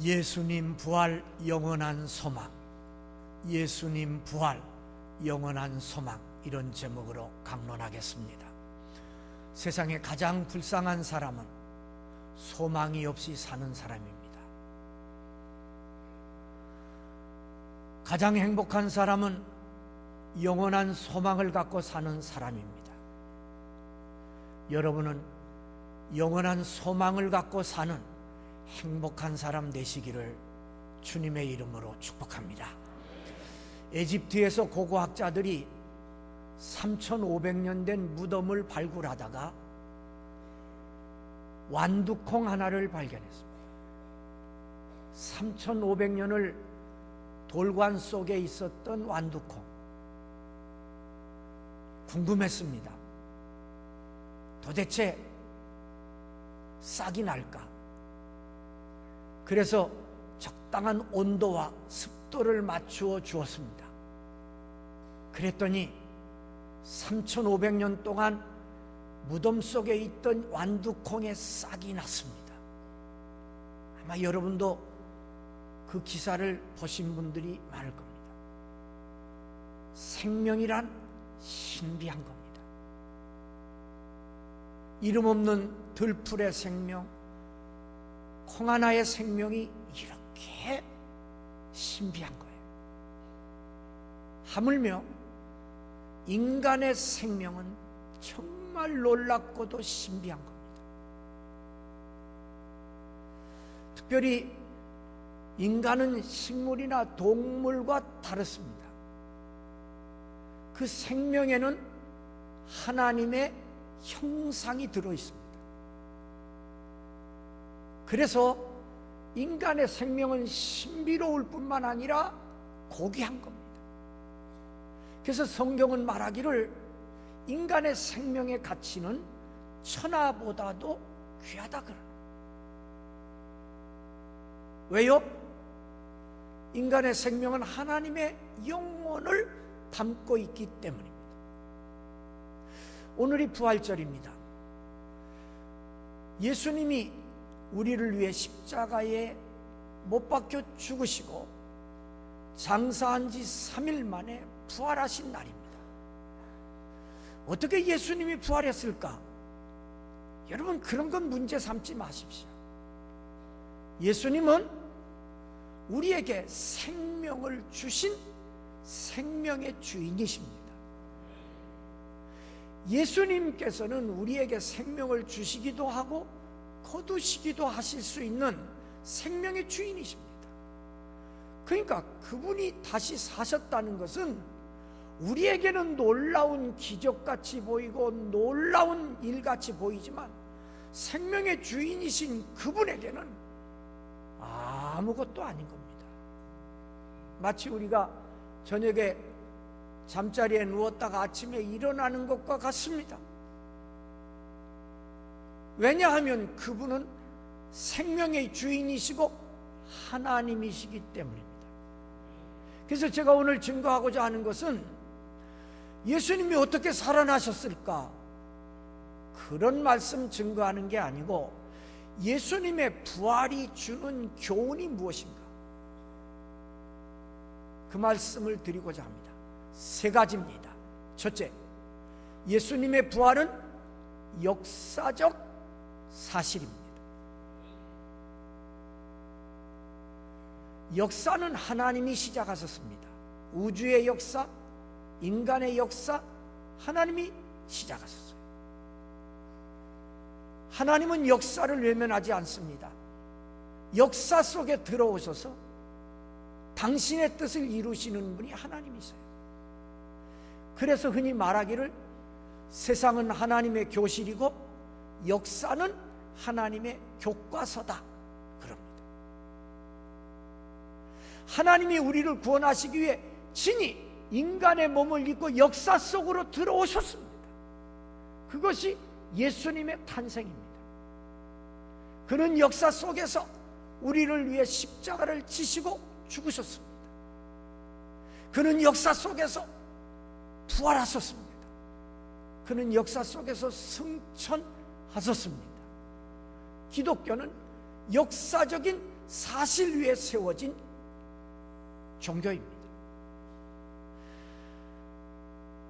예수님 부활 영원한 소망, 예수님 부활 영원한 소망, 이런 제목으로 강론하겠습니다. 세상에 가장 불쌍한 사람은 소망이 없이 사는 사람입니다. 가장 행복한 사람은 영원한 소망을 갖고 사는 사람입니다. 여러분은 영원한 소망을 갖고 사는 행복한 사람 되시기를 주님의 이름으로 축복합니다. 에집트에서 고고학자들이 3,500년 된 무덤을 발굴하다가 완두콩 하나를 발견했습니다. 3,500년을 돌관 속에 있었던 완두콩. 궁금했습니다. 도대체 싹이 날까? 그래서 적당한 온도와 습도를 맞추어 주었습니다. 그랬더니 3,500년 동안 무덤 속에 있던 완두콩에 싹이 났습니다. 아마 여러분도 그 기사를 보신 분들이 많을 겁니다. 생명이란 신비한 겁니다. 이름 없는 들풀의 생명, 콩 하나의 생명이 이렇게 신비한 거예요. 하물며 인간의 생명은 정말 놀랍고도 신비한 겁니다. 특별히 인간은 식물이나 동물과 다릅니다. 그 생명에는 하나님의 형상이 들어있습니다. 그래서 인간의 생명은 신비로울 뿐만 아니라 고귀한 겁니다. 그래서 성경은 말하기를 인간의 생명의 가치는 천하보다도 귀하다 그러는. 왜요? 인간의 생명은 하나님의 영혼을 담고 있기 때문입니다. 오늘이 부활절입니다. 예수님이 우리를 위해 십자가에 못 박혀 죽으시고 장사한 지 3일 만에 부활하신 날입니다. 어떻게 예수님이 부활했을까? 여러분, 그런 건 문제 삼지 마십시오. 예수님은 우리에게 생명을 주신 생명의 주인이십니다. 예수님께서는 우리에게 생명을 주시기도 하고 거두시기도 하실 수 있는 생명의 주인이십니다. 그러니까 그분이 다시 사셨다는 것은 우리에게는 놀라운 기적같이 보이고 놀라운 일같이 보이지만 생명의 주인이신 그분에게는 아무것도 아닌 겁니다. 마치 우리가 저녁에 잠자리에 누웠다가 아침에 일어나는 것과 같습니다. 왜냐하면 그분은 생명의 주인이시고 하나님이시기 때문입니다. 그래서 제가 오늘 증거하고자 하는 것은 예수님이 어떻게 살아나셨을까? 그런 말씀 증거하는 게 아니고 예수님의 부활이 주는 교훈이 무엇인가? 그 말씀을 드리고자 합니다. 세 가지입니다. 첫째, 예수님의 부활은 역사적 사실입니다. 역사는 하나님이 시작하셨습니다. 우주의 역사, 인간의 역사, 하나님이 시작하셨어요. 하나님은 역사를 외면하지 않습니다. 역사 속에 들어오셔서 당신의 뜻을 이루시는 분이 하나님이세요. 그래서 흔히 말하기를 세상은 하나님의 교실이고 역사는 하나님의 교과서다 그럽니다. 하나님이 우리를 구원하시기 위해 친히 인간의 몸을 입고 역사 속으로 들어오셨습니다. 그것이 예수님의 탄생입니다. 그는 역사 속에서 우리를 위해 십자가를 지시고 죽으셨습니다. 그는 역사 속에서 부활하셨습니다. 그는 역사 속에서 승천하셨습니다. 기독교는 역사적인 사실 위에 세워진 종교입니다.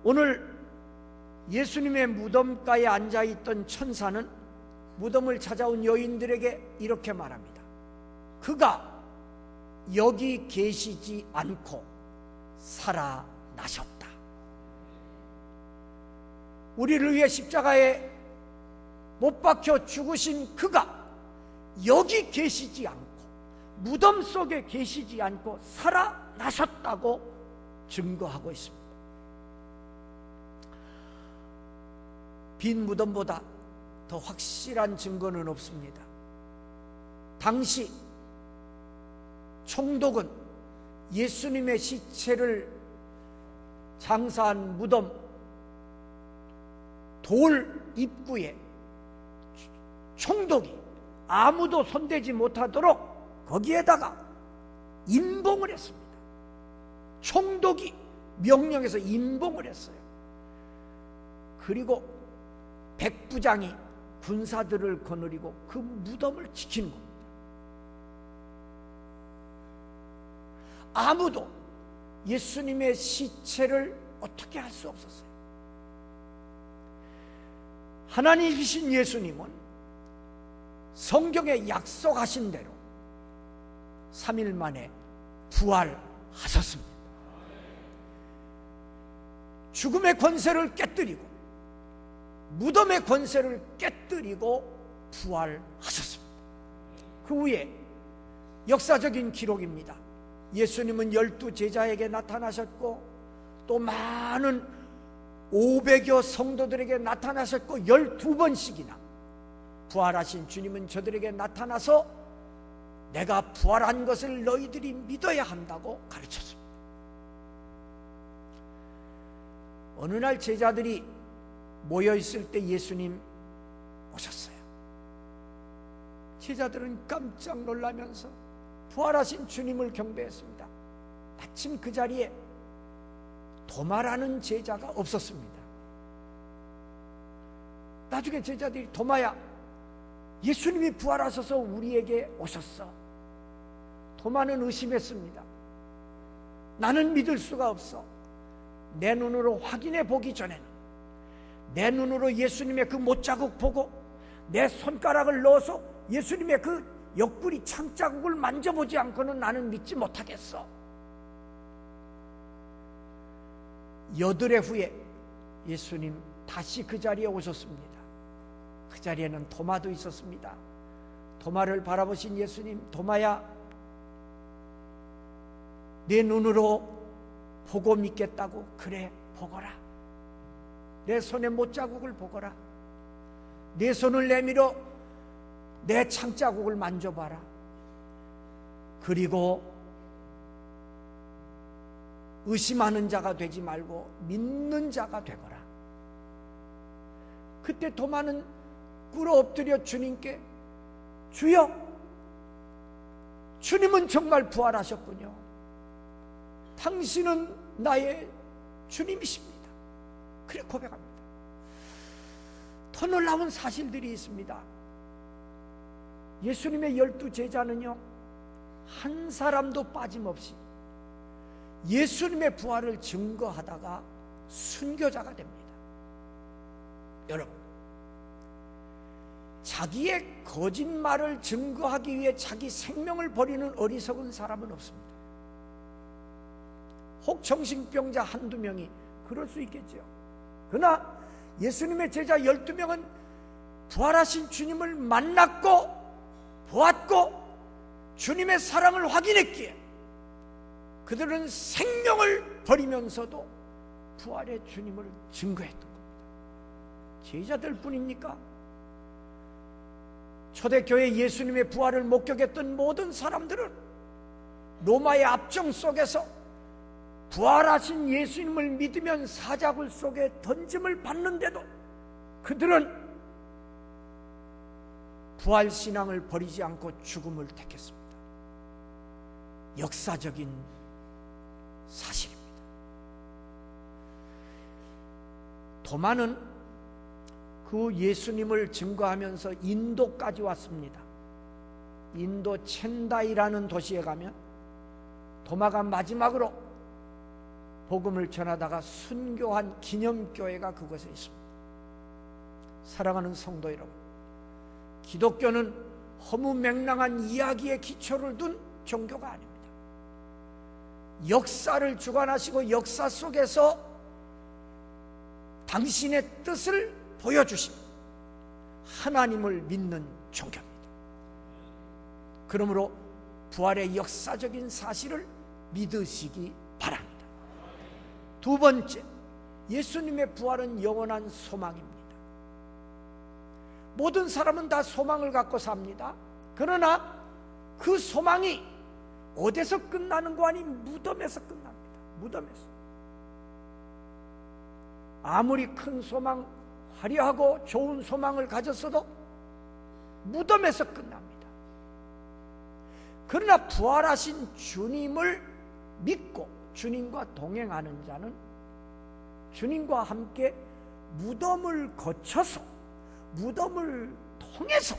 오늘 예수님의 무덤가에 앉아있던 천사는 무덤을 찾아온 여인들에게 이렇게 말합니다. 그가 여기 계시지 않고 살아나셨다. 우리를 위해 십자가에 못 박혀 죽으신 그가 여기 계시지 않고 무덤 속에 계시지 않고 살아나셨다고 증거하고 있습니다. 빈 무덤보다 더 확실한 증거는 없습니다. 당시 총독은 예수님의 시체를 장사한 무덤 돌 입구에 총독이 아무도 손대지 못하도록 거기에다가 임봉을 했습니다. 총독이 명령해서 임봉을 했어요. 그리고 백부장이 군사들을 거느리고 그 무덤을 지키는 겁니다. 아무도 예수님의 시체를 어떻게 할 수 없었어요. 하나님이신 예수님은 성경에 약속하신 대로 3일 만에 부활하셨습니다. 죽음의 권세를 깨뜨리고 무덤의 권세를 깨뜨리고 부활하셨습니다. 그 후에 역사적인 기록입니다. 예수님은 12제자에게 나타나셨고 또 많은 500여 성도들에게 나타나셨고 12번씩이나 부활하신 주님은 저들에게 나타나서 내가 부활한 것을 너희들이 믿어야 한다고 가르쳤습니다. 어느 날 제자들이 모여있을 때 예수님 오셨어요. 제자들은 깜짝 놀라면서 부활하신 주님을 경배했습니다. 마침 그 자리에 도마라는 제자가 없었습니다. 나중에 제자들이 도마야, 예수님이 부활하셔서 우리에게 오셨어. 도마는 의심했습니다. 나는 믿을 수가 없어. 내 눈으로 확인해 보기 전에는, 내 눈으로 예수님의 그 못자국 보고 내 손가락을 넣어서 예수님의 그 옆구리 창자국을 만져보지 않고는 나는 믿지 못하겠어. 8회 후에 예수님 다시 그 자리에 오셨습니다. 그 자리에는 도마도 있었습니다. 도마를 바라보신 예수님, 도마야, 내 눈으로 보고 믿겠다고? 그래, 보거라. 내 손에 못자국을 보거라. 내 손을 내밀어 내 창자국을 만져봐라. 그리고 의심하는 자가 되지 말고 믿는 자가 되거라. 그때 도마는 꿇어 엎드려 주님께, 주여, 주님은 정말 부활하셨군요. 당신은 나의 주님이십니다. 그래 고백합니다. 더 놀라운 사실들이 있습니다. 예수님의 12제자는요 한 사람도 빠짐없이 예수님의 부활을 증거하다가 순교자가 됩니다. 여러분, 자기의 거짓말을 증거하기 위해 자기 생명을 버리는 어리석은 사람은 없습니다. 혹 정신병자 한두 명이 그럴 수 있겠죠. 그러나 예수님의 제자 12명은 부활하신 주님을 만났고 보았고 주님의 사랑을 확인했기에 그들은 생명을 버리면서도 부활의 주님을 증거했던 겁니다. 제자들 뿐입니까? 초대교회 예수님의 부활을 목격했던 모든 사람들은 로마의 압정 속에서 부활하신 예수님을 믿으면 사자굴 속에 던짐을 받는데도 그들은 부활신앙을 버리지 않고 죽음을 택했습니다. 역사적인 사실입니다. 도마는 그 예수님을 증거하면서 인도까지 왔습니다. 인도 첸다이라는 도시에 가면 도마가 마지막으로 복음을 전하다가 순교한 기념교회가 그곳에 있습니다. 사랑하는 성도 여러분, 기독교는 허무맹랑한 이야기에 기초를 둔 종교가 아닙니다. 역사를 주관하시고 역사 속에서 당신의 뜻을 보여주신 하나님을 믿는 종교입니다. 그러므로 부활의 역사적인 사실을 믿으시기 바랍니다. 두 번째, 예수님의 부활은 영원한 소망입니다. 모든 사람은 다 소망을 갖고 삽니다. 그러나 그 소망이 어디서 끝나는 거 아닌 무덤에서 끝납니다. 무덤에서. 아무리 큰 소망, 화려하고 좋은 소망을 가졌어도 무덤에서 끝납니다. 그러나 부활하신 주님을 믿고 주님과 동행하는 자는 주님과 함께 무덤을 거쳐서, 무덤을 통해서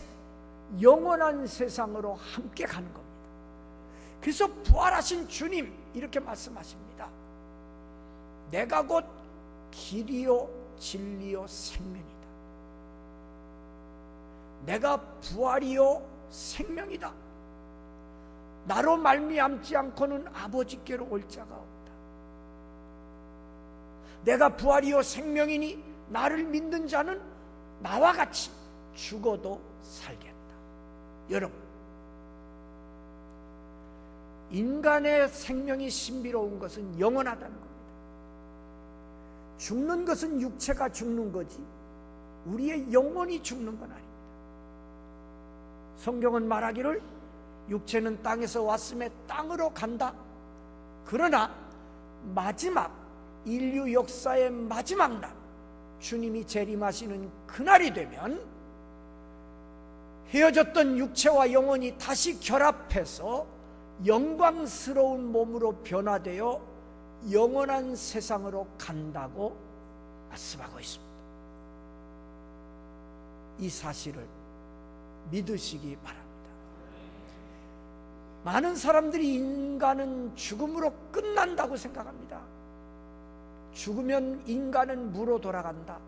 영원한 세상으로 함께 가는 겁니다. 그래서 부활하신 주님 이렇게 말씀하십니다. 내가 곧 길이요 진리요 생명이다. 내가 부활이요 생명이다. 나로 말미암지 않고는 아버지께로 올 자가 없다. 내가 부활이요 생명이니 나를 믿는 자는 나와 같이 죽어도 살겠다. 여러분, 인간의 생명이 신비로운 것은 영원하다는 겁니다. 죽는 것은 육체가 죽는 거지 우리의 영혼이 죽는 건 아닙니다. 성경은 말하기를 육체는 땅에서 왔음에 땅으로 간다. 그러나 마지막 인류 역사의 마지막 날, 주님이 재림하시는 그날이 되면 헤어졌던 육체와 영혼이 다시 결합해서 영광스러운 몸으로 변화되어 영원한 세상으로 간다고 말씀하고 있습니다. 이 사실을 믿으시기 바랍니다. 많은 사람들이 인간은 죽음으로 끝난다고 생각합니다. 죽으면 인간은 무로 돌아간다.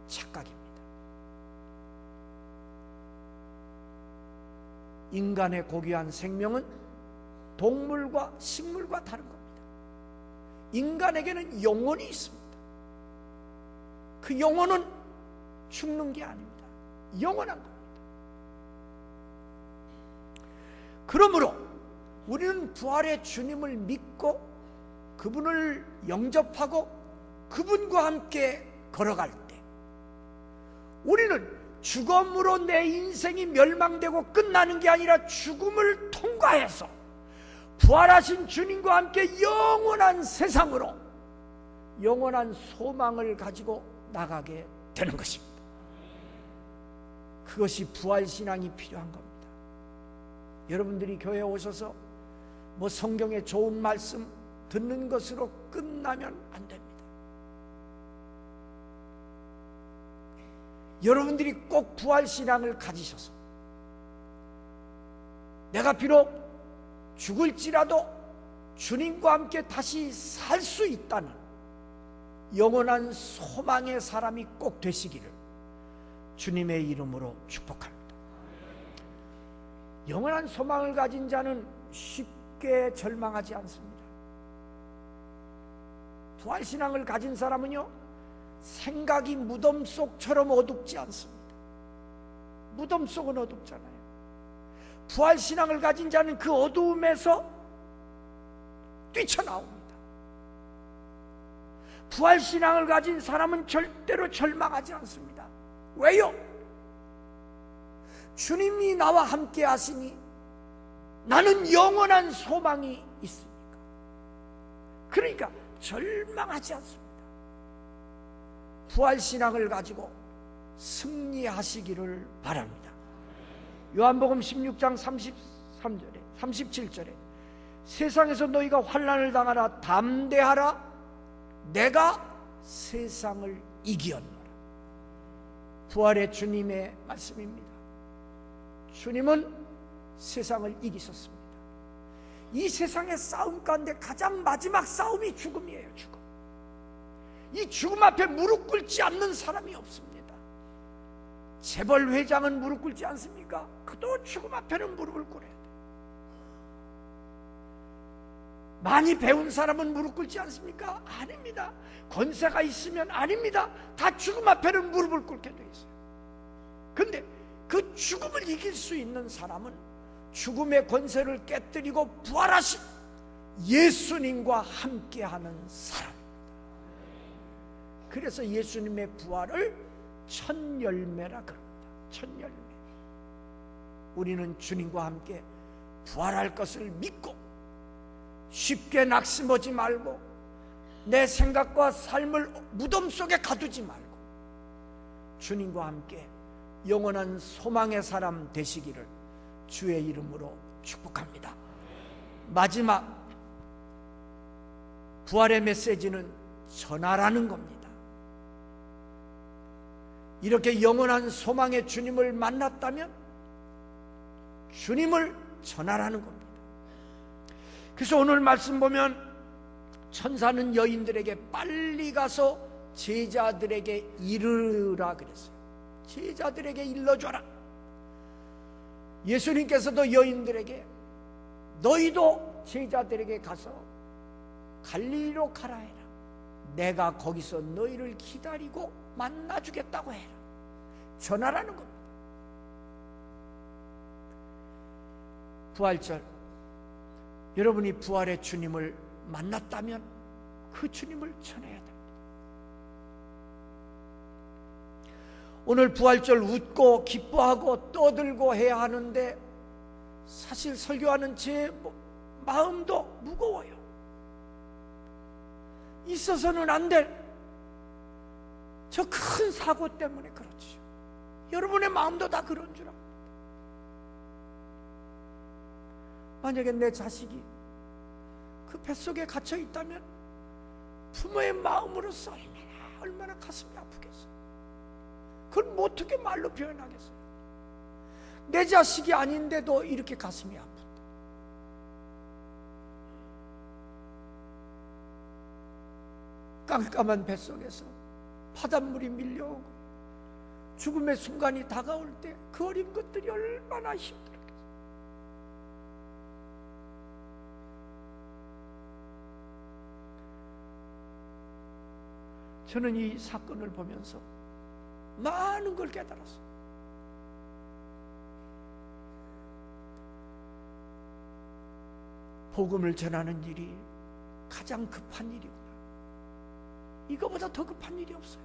착각입니다. 인간의 고귀한 생명은 동물과 식물과 다른 겁니다. 인간에게는 영혼이 있습니다. 그 영혼은 죽는 게 아닙니다. 영원한 겁니다. 그러므로 우리는 부활의 주님을 믿고 그분을 영접하고 그분과 함께 걸어갈 때 우리는 죽음으로 내 인생이 멸망되고 끝나는 게 아니라 죽음을 통과해서 부활하신 주님과 함께 영원한 세상으로 영원한 소망을 가지고 나가게 되는 것입니다. 그것이 부활신앙이 필요한 겁니다. 여러분들이 교회에 오셔서 뭐 성경의 좋은 말씀 듣는 것으로 끝나면 안 됩니다. 여러분들이 꼭 부활신앙을 가지셔서 내가 비록 죽을지라도 주님과 함께 다시 살 수 있다는 영원한 소망의 사람이 꼭 되시기를 주님의 이름으로 축복합니다. 영원한 소망을 가진 자는 쉽게 절망하지 않습니다. 부활신앙을 가진 사람은요, 생각이 무덤 속처럼 어둡지 않습니다. 무덤 속은 어둡잖아요. 부활신앙을 가진 자는 그 어두움에서 뛰쳐나옵니다. 부활신앙을 가진 사람은 절대로 절망하지 않습니다. 왜요? 주님이 나와 함께 하시니 나는 영원한 소망이 있으니까. 그러니까 절망하지 않습니다. 부활신앙을 가지고 승리하시기를 바랍니다. 요한복음 16장 33절에 37절에 세상에서 너희가 환난을 당하라 담대하라 내가 세상을 이기었노라. 부활의 주님의 말씀입니다. 주님은 세상을 이기셨습니다. 이 세상의 싸움 가운데 가장 마지막 싸움이 죽음이에요. 죽음. 이 죽음 앞에 무릎 꿇지 않는 사람이 없습니다. 재벌 회장은 무릎 꿇지 않습니까? 그도 죽음 앞에는 무릎을 꿇어야 돼요. 많이 배운 사람은 무릎 꿇지 않습니까? 아닙니다. 권세가 있으면 아닙니다. 다 죽음 앞에는 무릎을 꿇게 돼 있어요. 근데 그 죽음을 이길 수 있는 사람은 죽음의 권세를 깨뜨리고 부활하신 예수님과 함께하는 사람입니다. 그래서 예수님의 부활을 첫 열매라 그럽니다. 첫 열매. 우리는 주님과 함께 부활할 것을 믿고 쉽게 낙심하지 말고 내 생각과 삶을 무덤 속에 가두지 말고 주님과 함께 영원한 소망의 사람 되시기를 주의 이름으로 축복합니다. 마지막 부활의 메시지는 전하라는 겁니다. 이렇게 영원한 소망의 주님을 만났다면 주님을 전하라는 겁니다. 그래서 오늘 말씀 보면 천사는 여인들에게 빨리 가서 제자들에게 이르라 그랬어요. 제자들에게 일러줘라. 예수님께서도 여인들에게 너희도 제자들에게 가서 갈릴리로 가라 해라. 내가 거기서 너희를 기다리고 만나주겠다고 해라. 전하라는 겁니다. 부활절, 여러분이 부활의 주님을 만났다면 그 주님을 전해야 됩니다. 오늘 부활절 웃고 기뻐하고 떠들고 해야 하는데 사실 설교하는 제 마음도 무거워요. 있어서는 안 될 저 큰 사고 때문에 그렇죠. 여러분의 마음도 다 그런 줄 압니다. 만약에 내 자식이 그 뱃속에 갇혀 있다면 부모의 마음으로서 얼마나 가슴이 아프겠어요. 그걸 뭐 어떻게 말로 표현하겠어요. 내 자식이 아닌데도 이렇게 가슴이 아프다. 깜깜한 뱃속에서 바닷물이 밀려오고 죽음의 순간이 다가올 때 그 어린 것들이 얼마나 힘들었겠어요. 저는 이 사건을 보면서 많은 걸 깨달았어요. 복음을 전하는 일이 가장 급한 일이구나. 이거보다 더 급한 일이 없어요.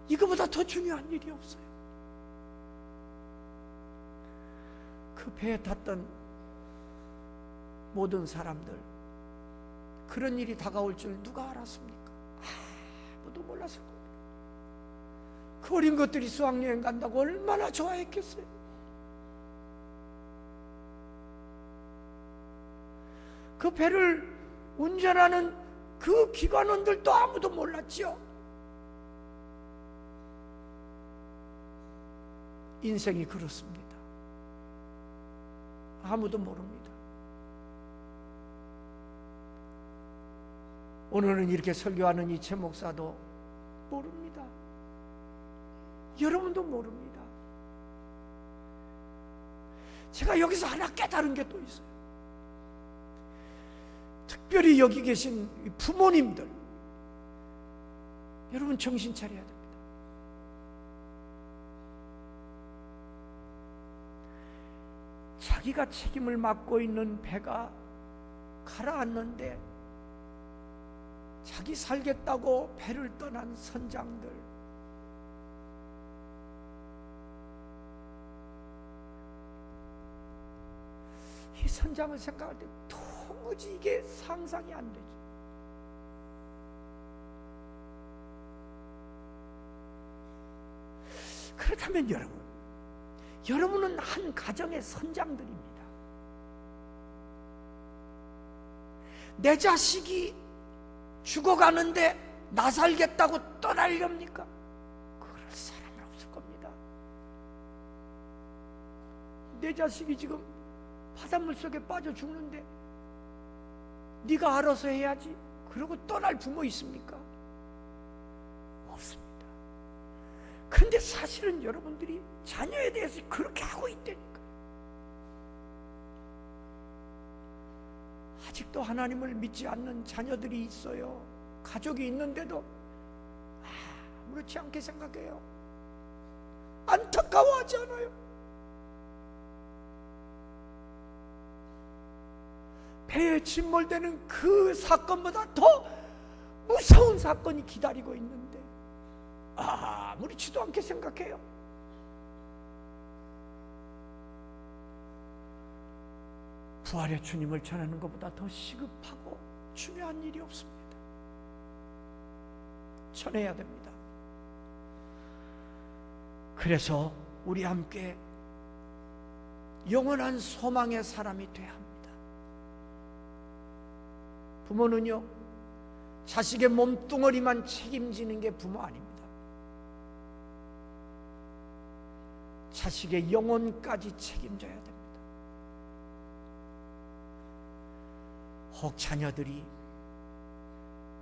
이거보다 더 중요한 일이 없어요. 그 배에 탔던 모든 사람들, 그런 일이 다가올 줄 누가 알았습니까? 아무도 몰랐을 겁니다. 그 어린 것들이 수학여행 간다고 얼마나 좋아했겠어요. 그 배를 운전하는 그 기관원들도 아무도 몰랐지요. 인생이 그렇습니다. 아무도 모릅니다. 오늘은 이렇게 설교하는 이 최 목사도 모릅니다. 여러분도 모릅니다. 제가 여기서 하나 깨달은 게 또 있어요. 특별히 여기 계신 부모님들, 여러분 정신 차려야 됩니다. 자기가 책임을 맡고 있는 배가 가라앉는데 자기 살겠다고 배를 떠난 선장들, 이 선장을 생각할 때 도무지 이게 상상이 안 되죠. 그렇다면 여러분은 한 가정의 선장들입니다. 내 자식이 죽어가는데 나 살겠다고 떠나렵니까? 그럴 사람은 없을 겁니다. 내 자식이 지금 바닷물 속에 빠져 죽는데 네가 알아서 해야지 그러고 떠날 부모 있습니까? 없습니다. 그런데 사실은 여러분들이 자녀에 대해서 그렇게 하고 있다니까요. 아직도 하나님을 믿지 않는 자녀들이 있어요. 가족이 있는데도 아무렇지 않게 생각해요. 안타까워하지 않아요. 배에 침몰되는 그 사건보다 더 무서운 사건이 기다리고 있는데 아무렇지도 않게 생각해요. 부활의 주님을 전하는 것보다 더 시급하고 중요한 일이 없습니다. 전해야 됩니다. 그래서 우리 함께 영원한 소망의 사람이 되어야 합니다. 부모는요, 자식의 몸뚱어리만 책임지는 게 부모 아닙니다. 자식의 영혼까지 책임져야 됩니다. 혹 자녀들이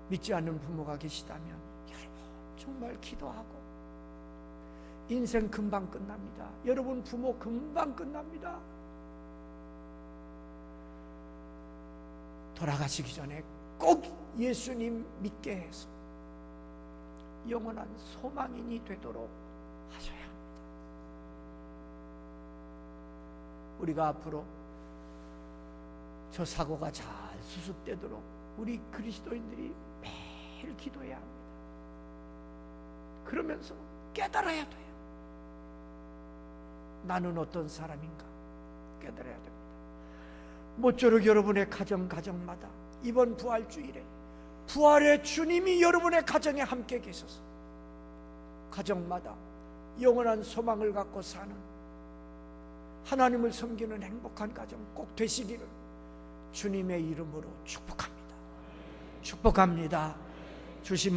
믿지 않는 부모가 계시다면 여러분 정말 기도하고, 인생 금방 끝납니다. 여러분 부모 금방 끝납니다. 돌아가시기 전에 꼭 예수님 믿게 해서 영원한 소망인이 되도록 하셔야 합니다. 우리가 앞으로 저 사고가 잘 수습되도록 우리 그리스도인들이 매일 기도해야 합니다. 그러면서 깨달아야 돼요. 나는 어떤 사람인가 깨달아야 됩니다. 모쪼록 여러분의 가정마다 이번 부활주일에 부활의 주님이 여러분의 가정에 함께 계셔서 가정마다 영원한 소망을 갖고 사는, 하나님을 섬기는 행복한 가정 꼭 되시기를 주님의 이름으로 축복합니다. 축복합니다. 주신